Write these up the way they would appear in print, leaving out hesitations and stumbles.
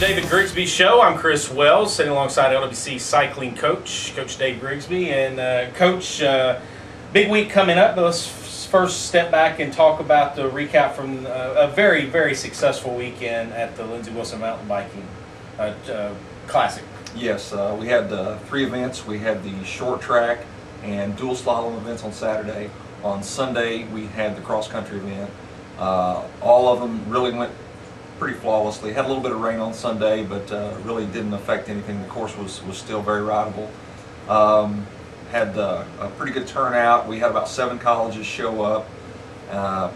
David Grisgby Show. I'm Chris Wells, sitting alongside LWC cycling coach, Coach Dave Grigsby. And Coach, big week coming up, but let's first step back and talk about the recap from a very, very successful weekend at the Lindsey Wilson Mountain Biking Classic. Yes, we had 3 events. We had the short track and dual slalom events on Saturday. On Sunday, we had the cross-country event. All of them really went pretty flawlessly. Had a little bit of rain on Sunday, but really didn't affect anything. The course was still very rideable. Had a pretty good turnout. We had about 7 colleges show up,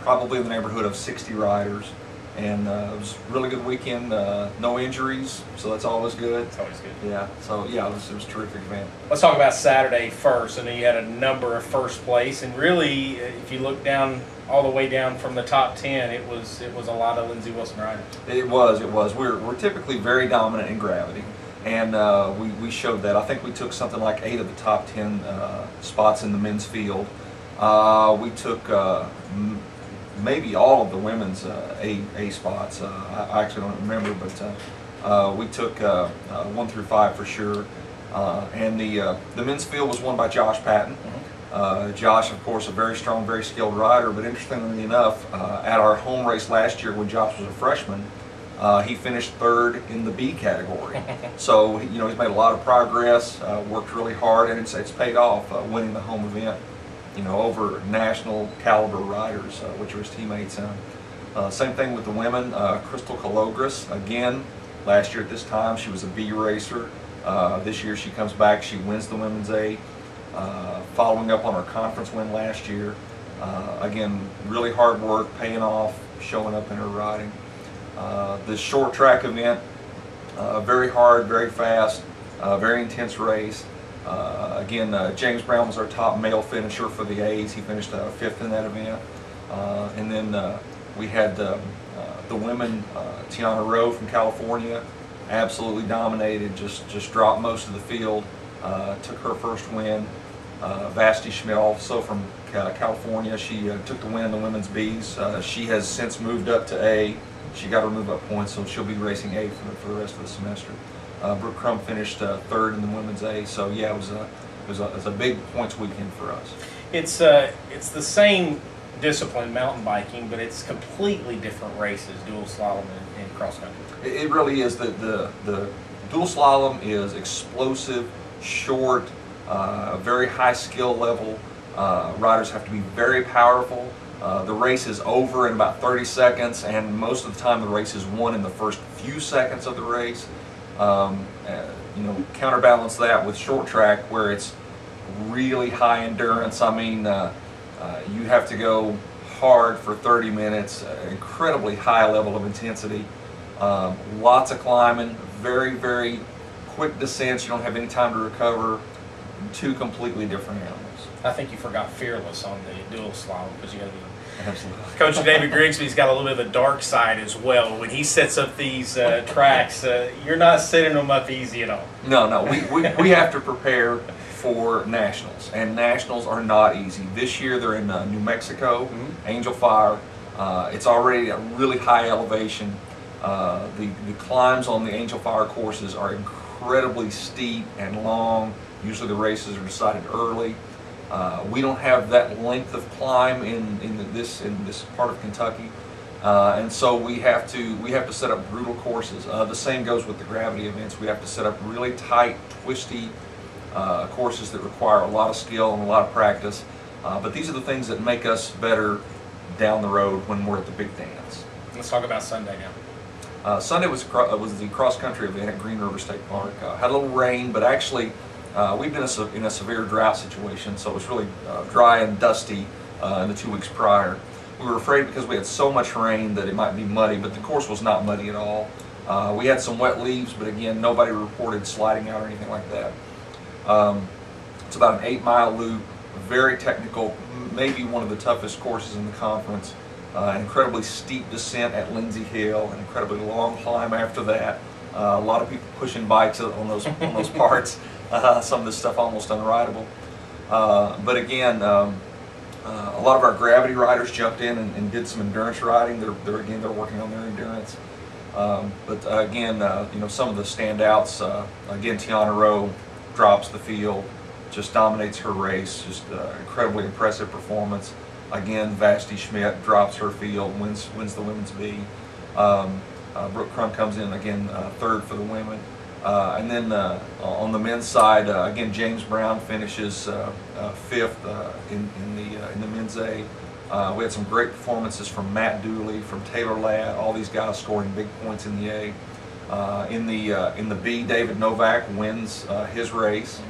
probably in the neighborhood of 60 riders. And it was a really good weekend, no injuries, so that's always good. It's always good. Yeah, so yeah, it was a terrific event. Let's talk about Saturday first. I know you had a number of first place, and really, if you look down, all the way down from the top 10, it was a lot of Lindsey Wilson riders. It was. We're typically very dominant in gravity, and we showed that. I think we took something like 8 of the top 10 spots in the men's field. We took maybe all of the women's A spots. I actually don't remember, but we took 1 through 5 for sure. And the men's field was won by Josh Patton. Josh, of course, a very strong, very skilled rider, but interestingly enough, at our home race last year when Josh was a freshman, he finished 3rd in the B category. So, you know, he's made a lot of progress, worked really hard, and it's paid off winning the home event, you know, over national caliber riders, which are his teammates. Same thing with the women. Crystal Kalogris, again, last year at this time, she was a B racer. This year she comes back, she wins the women's A. Following up on her conference win last year. Again, really hard work, paying off, showing up in her riding. The short track event, very hard, very fast, very intense race. Again, James Brown was our top male finisher for the A's. He finished 5th in that event. And then we had the women, Tiana Rowe from California, absolutely dominated, just dropped most of the field, took her first win. Vashti Schmidt, also from California, she took the win in the women's Bs. She has since moved up to A. She got her move up points, so she'll be racing A for the rest of the semester. Brooke Crum finished 3rd in the women's A. So yeah, it was a big points weekend for us. It's the same discipline, mountain biking, but it's completely different races, dual slalom and cross country. It really is. The dual slalom is explosive, short, very high skill level. Riders have to be very powerful. The race is over in about 30 seconds, and most of the time the race is won in the first few seconds of the race. You know, counterbalance that with short track where it's really high endurance. I mean, you have to go hard for 30 minutes, incredibly high level of intensity, lots of climbing, very, very quick descents. You don't have any time to recover. 2 completely different animals. I think you forgot Fearless on the dual slalom because you got to be. Absolutely. Coach David Grigsby's got a little bit of the dark side as well. When he sets up these tracks, you're not setting them up easy at all. No, we have to prepare for nationals, and nationals are not easy. This year they're in New Mexico, Angel Fire. It's already at really high elevation. The climbs on the Angel Fire courses are incredibly steep and long. Usually the races are decided early. We don't have that length of climb in this part of Kentucky, and so we have to set up brutal courses. The same goes with the gravity events. We have to set up really tight, twisty courses that require a lot of skill and a lot of practice. But these are the things that make us better down the road when we're at the big dance. Let's talk about Sunday now. Sunday was the cross-country event at Green River State Park. Had a little rain, but actually we've been in a severe drought situation, so it was really dry and dusty in the 2 weeks prior. We were afraid because we had so much rain that it might be muddy, but the course was not muddy at all. We had some wet leaves, but again, nobody reported sliding out or anything like that. It's about an 8-mile loop, very technical, maybe one of the toughest courses in the conference. An incredibly steep descent at Lindsey Hill, an incredibly long climb after that. A lot of people pushing bikes on those parts. Some of this stuff almost unrideable. But again, a lot of our gravity riders jumped in and did some endurance riding. They're working on their endurance. But again, some of the standouts. Again, Tiana Rowe drops the field, just dominates her race, just incredibly impressive performance. Again, Vashti Schmidt drops her field, wins the women's B. Brooke Crum comes in again third for the women. And then on the men's side, again, James Brown finishes fifth in the men's A. We had some great performances from Matt Dooley, from Taylor Ladd, all these guys scoring big points in the A. In the B, David Novak wins his race.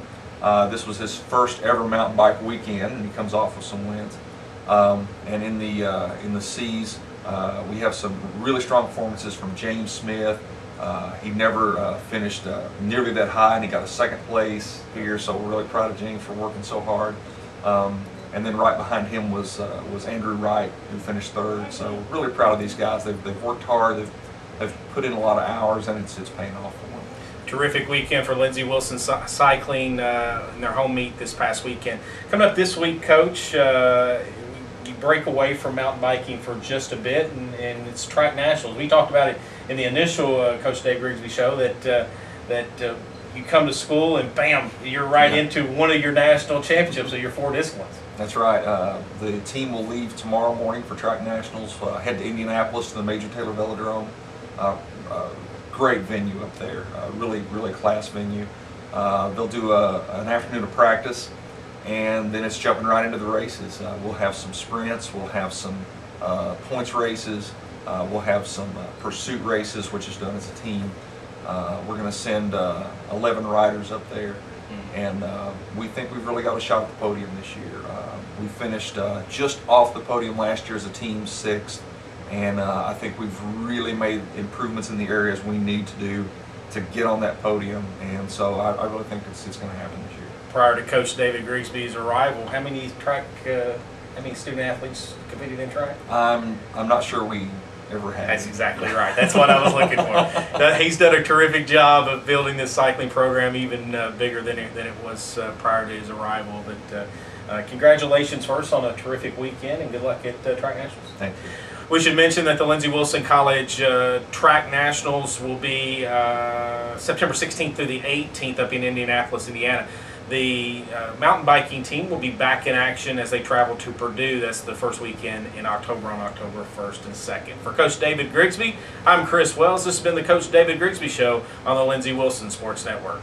This was his first ever mountain bike weekend, and he comes off with some wins. And in the C's, we have some really strong performances from James Smith. He never finished nearly that high, and he got a second place here, so we're really proud of James for working so hard. And then right behind him was Andrew Wright, who finished third. So really proud of these guys. They've worked hard. They've put in a lot of hours, and it's paying off for them. Terrific weekend for Lindsey Wilson Cycling in their home meet this past weekend. Coming up this week, Coach, you break away from mountain biking for just a bit, and it's track nationals. We talked about it in the initial Coach Dave Grigsby show that you come to school and bam, you're right into one of your national championships of your 4 disciplines. That's right. The team will leave tomorrow morning for track nationals, head to Indianapolis to the Major Taylor Velodrome. Great venue up there, really class venue. They'll do an afternoon of practice, and then it's jumping right into the races. We'll have some sprints, we'll have some points races, we'll have some pursuit races, which is done as a team. We're going to send 11 riders up there, and we think we've really got a shot at the podium this year. We finished just off the podium last year as a team 6th, and I think we've really made improvements in the areas we need to do to get on that podium, and so I really think it's going to happen this year. Prior to Coach David Grigsby's arrival, how many student athletes competed in track? I'm not sure we ever had. That's exactly right. That's what I was looking for. He's done a terrific job of building this cycling program even bigger than it was prior to his arrival. But congratulations first on a terrific weekend, and good luck at Track Nationals. Thank you. We should mention that the Lindsey Wilson College Track Nationals will be September 16th through the 18th up in Indianapolis, Indiana. The mountain biking team will be back in action as they travel to Purdue. That's the first weekend in October, on October 1st and 2nd. For Coach David Grigsby, I'm Chris Wells. This has been the Coach David Grigsby Show on the Lindsey Wilson Sports Network.